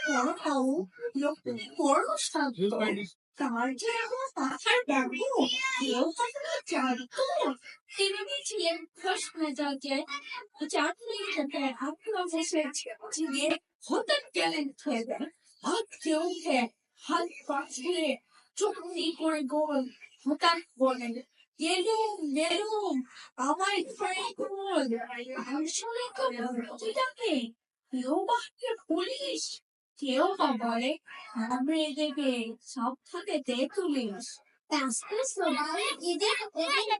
বড় খাও লোকটি বড় সাধু তার যে মাথার ব্যামো কেউ জানি তিনি ছিলেন প্রশ্নজাতে চাকরির সাথে আপনার বসে চিনে হঠাৎ ট্যালেন্ট হয়ে যায় হাত উঠে হাত পাশে চুক্তি করে গোল হঠাৎ বলেন গেলুম গেলুম আমার ফ্রেন্ড গোল আসলে তো মূর্তিটাকে কেউ বাকি পুলিশ কেউ বা বলে আমরা এদেরকে সব থেকে দেখুলিস তাস্তে সবাই এদের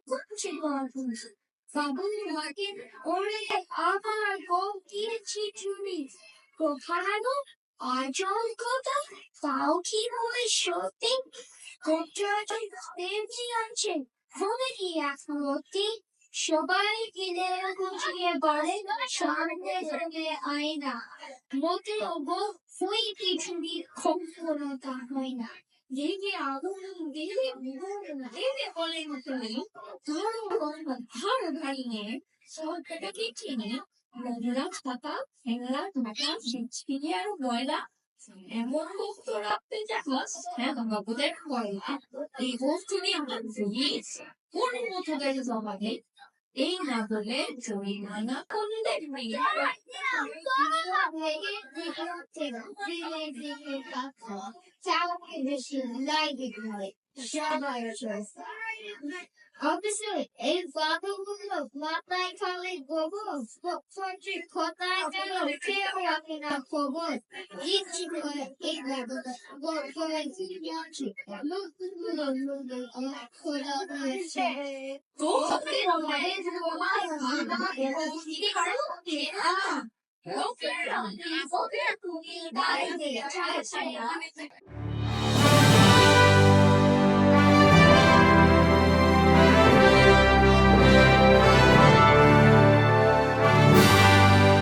খুঁজে পুলিশ বাবুল মাকে ওরে আমার গো কিনেছি চুরি কোথায় গো আচল কথা তাও কি বলে সত্যি কোথায় দেবজি আছে ফোনে কি এখন অতি সবাই কিনে গুছিয়ে বলে সামনে সঙ্গে আয়না মতে গো ওই পৃথিবীর কখনোটা হয় না রেগে আগুন দিলে দিলে বলে মতো নেই ধরো ধার ভারী নিয়ে সরকারটাকে চিনে রাজ পাতা হেংলা ঢাকা সিঁচিয়ে আর ময়লা এমন বস্তু রাখতে চাস হ্যাঁ বাবুদের ময়লা এই বস্তু নিয়ে আমরা কোন মতো গেলে জমাকে এই না বলে জরিমানা করলে Obviously, এই বাবুগুলো মাথায় খালি গোবর ফটফটি খোতায় গেল কেউ রাখে না খবর ইচ্ছি করে এই গোবর করে যাচ্ছে লোকগুলো লোকের খোলা হয়েছে তো লোকেরা তুমি দাঁড়িয়ে